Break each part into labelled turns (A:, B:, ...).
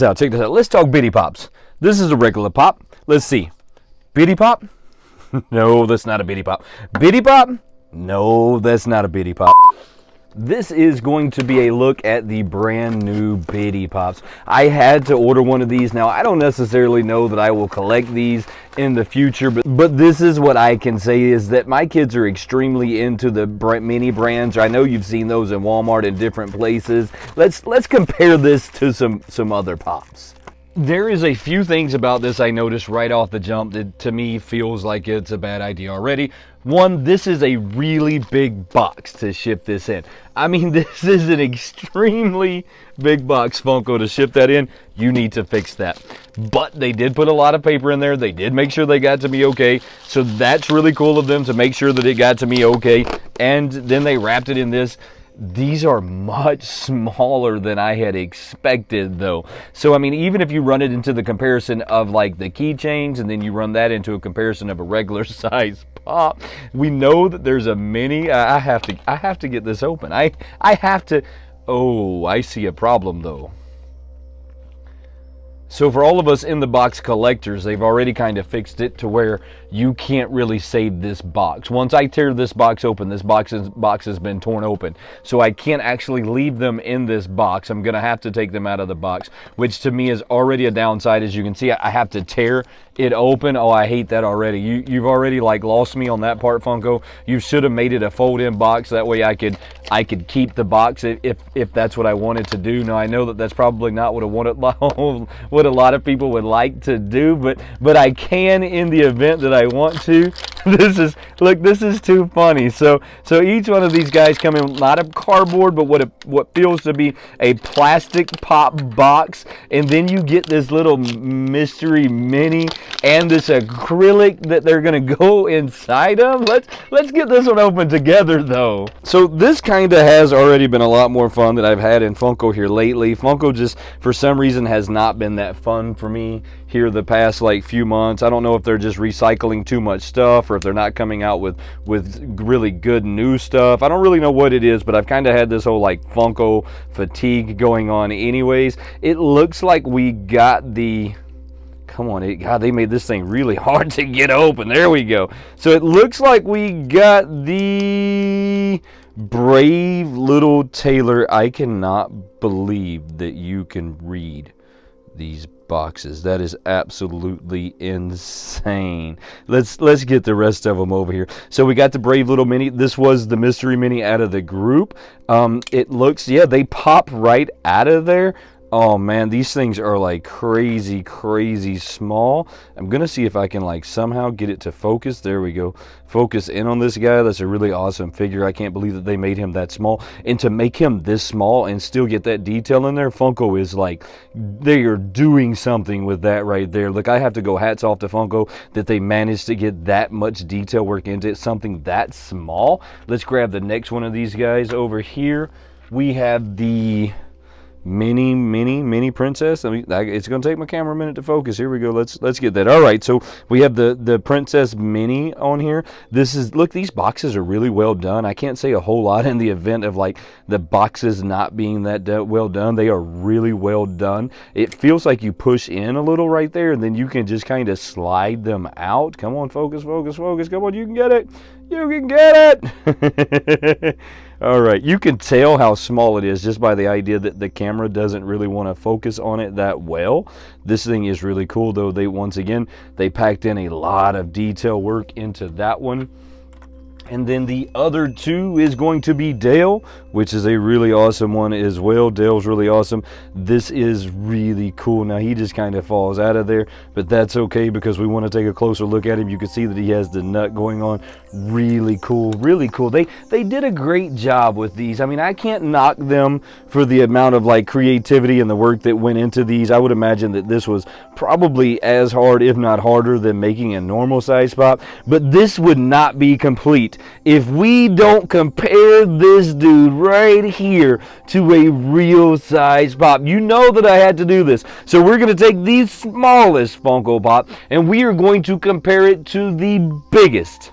A: Check this out. Let's talk bitty pops. This is a regular pop. Let's see. Bitty pop? No, that's not a bitty pop. Bitty pop? No, that's not a bitty pop. This is going to be a look at the brand new bitty pops. I had to order one of these. Now, I don't necessarily know that I will collect these in the future, but this is what I can say is that my kids are extremely into the mini brands. I know you've seen those in Walmart and different places. Let's compare this to some other pops. There is a few things about this I noticed right off the jump that to me feels like it's a bad idea already. One, this is a really big box to ship this in. I mean, this is an extremely big box, Funko, to ship that in. You need to fix that. But they did put a lot of paper in there. They did make sure they got to me okay. So that's really cool of them to make sure that it got to me okay. And then they wrapped it in this. These are much smaller than I had expected, though. So, I mean, even if you run it into the comparison of like the keychains, and then you run that into a comparison of a regular size pop, we know that there's a mini. I have to get this open. I have to. Oh, I see a problem though. So for all of us in the box collectors, they've already kind of fixed it to where you can't really save this box. Once I tear this box open, this box has been torn open. So I can't actually leave them in this box. I'm going to have to take them out of the box, which to me is already a downside. As you can see, I have to tear it open. Oh, I hate that already. You've already like lost me on that part, Funko. You should have made it a fold-in box. That way I could keep the box if that's what I wanted to do. Now I know that that's probably not what what a lot of people would like to do, but I can in the event that I want to. This is too funny. So each one of these guys come in not a cardboard, but what feels to be a plastic pop box, and then you get this little mystery mini and this acrylic that they're gonna go inside of. Let's get this one open together though. So this kind of has already been a lot more fun than I've had in Funko here lately. Funko just for some reason has not been that fun for me here the past like few months. I don't know if they're just recycling too much stuff or if they're not coming out with really good new stuff. I don't really know what it is, but I've kind of had this whole like Funko fatigue going on anyways. It looks like we got the come on, God, they made this thing really hard to get open. There we go. So it looks like we got the Brave Little Tailor. I cannot believe that you can read these boxes. That is absolutely insane. Let's get the rest of them over here. So we got the Brave Little Mini. This was the mystery mini out of the group. It looks, yeah, they pop right out of there. Oh man, these things are like crazy small. I'm gonna see if I can like somehow get it to focus. There we go. Focus in on this guy. That's a really awesome figure. I can't believe that they made him that small. And to make him this small and still get that detail in there, Funko is like, they are doing something with that right there. Look, I have to go hats off to Funko that they managed to get that much detail work into it, something that small. Let's grab the next one of these guys over here. We have the mini princess. I mean, it's gonna take my camera a minute to focus. Here we go. Let's get that. All right, so we have the princess mini on here. Look, these boxes are really well done. I can't say a whole lot in the event of like the boxes not being that well done. They are really well done. It feels like you push in a little right there, and then you can just kind of slide them out. Come on, focus. Come on, you can get it. You can get it. All right, you can tell how small it is just by the idea that the camera doesn't really want to focus on it that well. This thing is really cool though. Once again, they packed in a lot of detail work into that one. And then the other two is going to be Dale, which is a really awesome one as well. Dale's really awesome. This is really cool. Now, he just kind of falls out of there, but that's okay because we want to take a closer look at him. You can see that he has the nut going on. Really cool, really cool. They did a great job with these. I mean, I can't knock them for the amount of like creativity and the work that went into these. I would imagine that this was probably as hard, if not harder, than making a normal size pop, but this would not be complete if we don't compare this dude right here to a real size pop. You know that I had to do this. So we're going to take the smallest Funko Pop and we are going to compare it to the biggest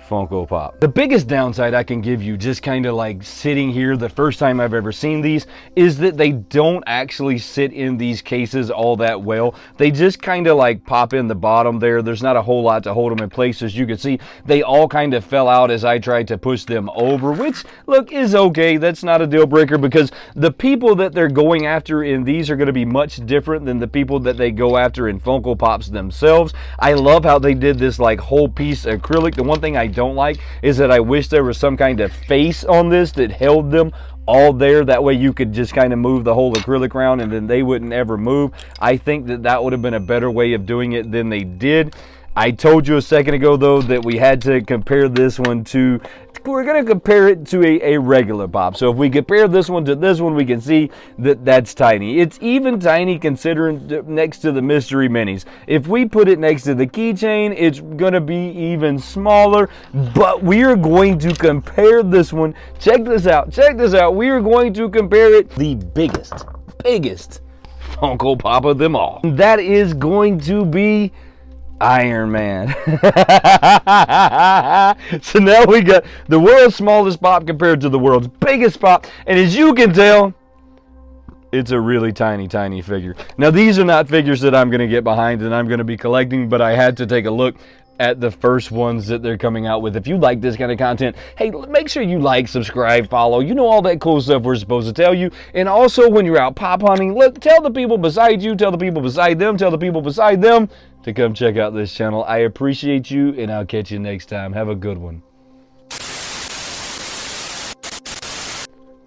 A: Funko Pop. The biggest downside I can give you, just kind of like sitting here the first time I've ever seen these, is that they don't actually sit in these cases all that well. They just kind of like pop in the bottom there. There's not a whole lot to hold them in place. As you can see, they all kind of fell out as I tried to push them over, which, look, is okay. That's not a deal breaker, because the people that they're going after in these are going to be much different than the people that they go after in Funko Pops themselves. I love how they did this like whole piece acrylic. The one thing I don't like is that I wish there was some kind of face on this that held them all there. That way you could just kind of move the whole acrylic around and then they wouldn't ever move. I think that that would have been a better way of doing it than they did. I told you a second ago, though, that we had to compare this one to, we're going to compare it to a regular pop. So if we compare this one to this one, we can see that that's tiny. It's even tiny considering next to the mystery minis. If we put it next to the keychain, it's going to be even smaller. But we are going to compare this one. Check this out. Check this out. We are going to compare it to the biggest Funko Pop of them all. That is going to be Iron Man. So now we got the world's smallest pop compared to the world's biggest pop, and as you can tell, it's a really tiny figure. Now these are not figures that I'm going to get behind and I'm going to be collecting, but I had to take a look at the first ones that they're coming out with. If you like this kind of content, hey, make sure you like, subscribe, follow, you know, all that cool stuff we're supposed to tell you. And also when you're out pop hunting, look, tell the people beside you, tell the people beside them, tell the people beside them to come check out this channel. I appreciate you, and I'll catch you next time. Have a good one.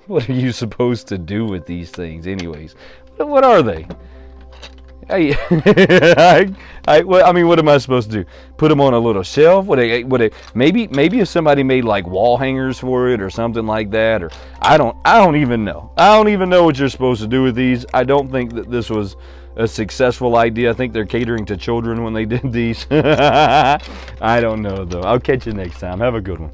A: What are you supposed to do with these things anyways? What are they? Hey, I mean, what am I supposed to do? Put them on a little shelf? Maybe if somebody made like wall hangers for it or something like that, or I don't even know. I don't even know what you're supposed to do with these. I don't think that this was a successful idea. I think they're catering to children when they did these. I don't know though. I'll catch you next time. Have a good one.